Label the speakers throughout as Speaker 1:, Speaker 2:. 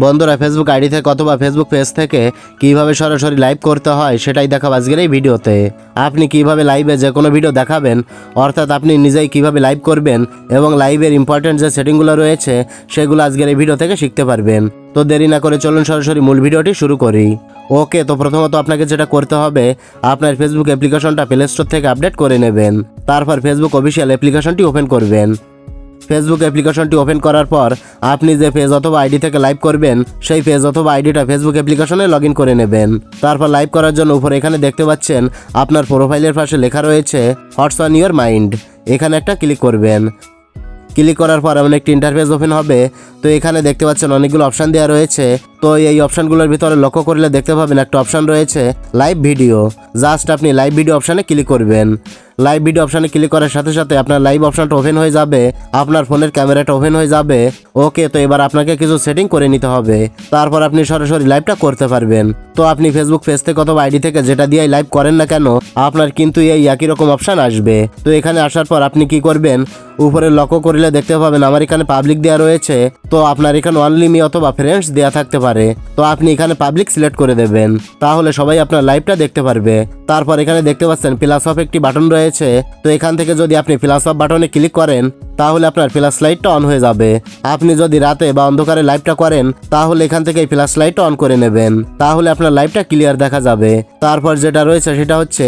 Speaker 1: বন্ধুরা Facebook ID থেকে অথবা ফেসবুক পেজ থেকে কিভাবে সরাসরি লাইভ করতে হয় সেটাই দেখাবো আজকের এই ভিডিওতে। আপনি কিভাবে লাইভে যে কোনো ভিডিও দেখাবেন, অর্থাৎ আপনি নিজেই কিভাবে লাইভ করবেন এবং লাইভের ইম্পর্টেন্ট যে সেটিংগুলো রয়েছে সেগুলো আজকের এই ভিডিও থেকে শিখতে পারবেন। তো দেরি না করে চলুন সরাসরি মূল ভিডিওটি শুরু করি। ওকে, তো প্রথমত আপনাকে যেটা করতে হবে, আপনার ফেসবুক অ্যাপ্লিকেশনটা প্লে স্টোর থেকে আপডেট করে নেবেন। তারপর ফেসবুক অফিসিয়াল অ্যাপ্লিকেশনটি ওপেন করবেন। ফেসবুক অ্যাপ্লিকেশনটি ওপেন করার পর আপনি যে পেজ অথবা আইডি থেকে লাইভ করবেন সেই পেজ অথবা আইডিটা ফেসবুক অ্যাপ্লিকেশনে লগ ইন করে নেবেন। তারপর লাইভ করার জন্য উপরে এখানে দেখতে পাচ্ছেন আপনার প্রোফাইলের পাশে লেখা রয়েছে হোয়াটস অন ইউর মাইন্ড, এখানে একটা ক্লিক করবেন। ক্লিক করার পর এমন একটি ইন্টারফেস ওপেন হবে। তো এখানে দেখতে পাচ্ছেন অনেকগুলো অপশান দেওয়া রয়েছে। তো এই অপশানগুলোর ভিতরে লক্ষ্য করলে দেখতে পাবেন একটা অপশান রয়েছে লাইভ ভিডিও। জাস্ট আপনি লাইভ ভিডিও অপশানে ক্লিক করবেন। লাইভ ভিডিও অপশানে ক্লিক করার সাথে সাথে আপনার লাইভ অপশানটা ওপেন হয়ে যাবে, আপনার ফোনের ক্যামেরাটা ওপেন হয়ে যাবে। ওকে, তো এবার আপনাকে কিছু সেটিং করে নিতে হবে, তারপর আপনি সরাসরি লাইভটা করতে পারবেন। তো আপনি ফেসবুক পেজ থেকে অথবা আইডি থেকে যেটা দিয়ে লাইভ করেন না কেন, আপনার কিন্তু এই একই রকম অপশান আসবে। তো এখানে আসার পর আপনি কি করবেন, উপরে লক্ষ্য করলে দেখতে পাবেন আমার এখানে পাবলিক দেওয়া রয়েছে। তো আপনার এখানে অনলি মি অথবা ফ্রেন্ডস দেওয়া থাকতে পারে। তো আপনি এখানে পাবলিক সিলেক্ট করে দেবেন, তাহলে সবাই আপনার লাইভটা দেখতে পারবে। তারপর এখানে দেখতে পাচ্ছেন প্লাস অফ একটি বাটন রয়েছে। তো এখান থেকে যদি আপনি প্লাস অফ বাটনে ক্লিক করেন তাহলে আপনার ফ্ল্যাশ লাইটটা অন হয়ে যাবে। আপনি যদি রাতে বা অন্ধকারে লাইভটা করেন তাহলে এখান থেকে এই ফ্ল্যাশ লাইটটা অন করে নেবেন, তাহলে আপনার লাইভটা ক্লিয়ার দেখা যাবে। তারপর যেটা রয়েছে সেটা হচ্ছে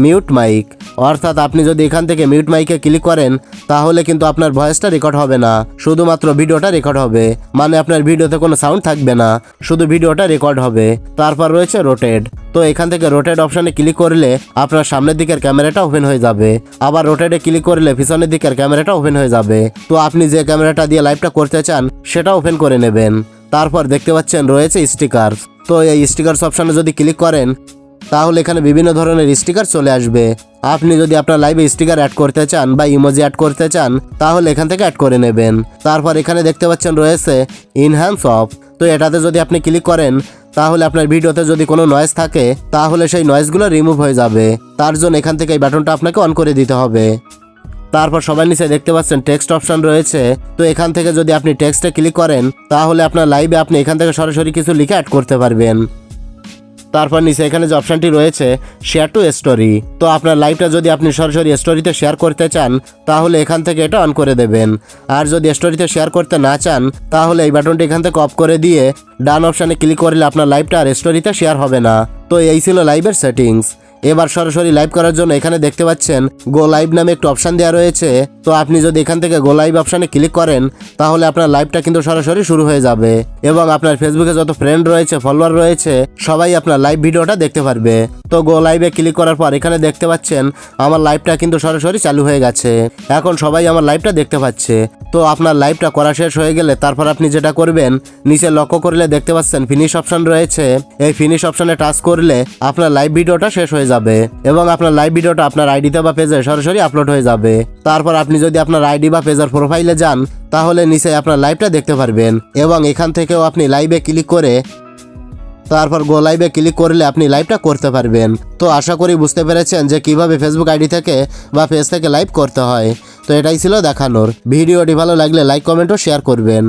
Speaker 1: মিউট মাইক, অর্থাৎ আপনি যদি এখান থেকে মিউট মাইকে ক্লিক করেন তাহলে কিন্তু আপনার ভয়েসটা রেকর্ড হবে না, শুধুমাত্র ভিডিওটা রেকর্ড হবে। মানে আপনার ভিডিওতে কোনো সাউন্ড থাকবে না, শুধু ভিডিওটা রেকর্ড হবে। তারপর রয়েছে রোটেট। তো এখান থেকে রোটেট অপশানে ক্লিক করলে আপনার সামনের দিকের ক্যামেরাটা ওপেন হয়ে যাবে, আবার রোটেটে ক্লিক করলে পিছনের দিকের ক্যামেরাটা ওপেন হয়ে যাবে। তো আপনি যে ক্যামেরাটা দিয়ে লাইভটা করতে চান সেটা ওপেন করে নেবেন। তারপর দেখতে পাচ্ছেন রয়েছে স্টিকার। তো এই স্টিকারস অপশানে যদি ক্লিক করেন তাহলে এখানে বিভিন্ন ধরনের স্টিকার চলে আসবে। আপনি যদি আপনার লাইভে স্টিকার অ্যাড করতে চান বা ইমোজি অ্যাড করতে চান তাহলে এখান থেকে অ্যাড করে নেবেন। তারপর এখানে দেখতে পাচ্ছেন রয়েছে ইনহ্যান্স অফ। তো এটাতে যদি আপনি ক্লিক করেন তাহলে আপনার ভিডিওতে যদি কোনো নয়েজ থাকে তাহলে সেই নয়েজগুলো রিমুভ হয়ে যাবে। তার জন্য এখান থেকে এই বাটনটা আপনাকে অন করে দিতে হবে। তারপর সবার নিচে দেখতে পাচ্ছেন টেক্সট অপশন রয়েছে। তো এখান থেকে যদি আপনি টেক্সটে ক্লিক করেন তাহলে আপনার লাইভে আপনি এখান থেকে সরাসরি কিছু লিখে অ্যাড করতে পারবেন। তারপর নিচে এখানে যে অপশানটি রয়েছে শেয়ার টু স্টোরি। তো আপনার লাইভটা যদি আপনি সরাসরি স্টোরিতে শেয়ার করতে চান তাহলে এখান থেকে এটা অন করে দেবেন। আর যদি স্টোরিতে শেয়ার করতে না চান তাহলে এই বাটনটি এখান থেকে অফ করে দিয়ে ডান অপশানে ক্লিক করলে আপনার লাইভটা আর স্টোরিতে শেয়ার হবে না। তো এই ছিল লাইভের সেটিংস। এবার সরাসরি লাইভ করার জন্য এখানে দেখতে পাচ্ছেন গো লাইভ নামে একটু অপশান দেওয়া রয়েছে। তো আপনি যদি এখান থেকে গো লাইভ অপশানে ক্লিক করেন তাহলে আপনার লাইভটা কিন্তু সরাসরি শুরু হয়ে যাবে এবং আপনার ফেসবুকে যত ফ্রেন্ড রয়েছে, ফলোয়ার রয়েছে, সবাই আপনার লাইভ ভিডিওটা দেখতে পারবে। তো গো লাইভে ক্লিক করার পর এখানে দেখতে পাচ্ছেন আমার লাইভটা কিন্তু সরাসরি চালু হয়ে গেছে। এখন সবাই আমার লাইভটা দেখতে পাচ্ছে। তো আপনার লাইভটা করা শেষ হয়ে গেলে তারপর আপনি যেটা করবেন, নিচে লক্ষ্য করলে দেখতে পাচ্ছেন ফিনিশ অপশান রয়েছে। এই ফিনিশ অপশানে টাচ করলে আপনার লাইভ ভিডিওটা শেষ হয়ে যাবে এবং আপনার লাইভ ভিডিওটা আপনার আইডিতে বা পেজে সরাসরি আপলোড হয়ে যাবে। তারপর আপনি যদি আপনার আইডি বা পেজের প্রোফাইলে যান তাহলে নিচে আপনার লাইভটা দেখতে পারবেন এবং এখান থেকেও আপনি লাইভে ক্লিক করে তারপর গো লাইভে ক্লিক করলে আপনি লাইভটা করতে পারবেন। তো আশা করি বুঝতে পেরেছেন যে কিভাবে ফেসবুক আইডি থেকে বা পেজ থেকে লাইভ করতে হয়। তো এটাই ছিল দেখানোর। ভিডিওটি ভালো লাগলে লাইক, কমেন্ট ও শেয়ার করবেন।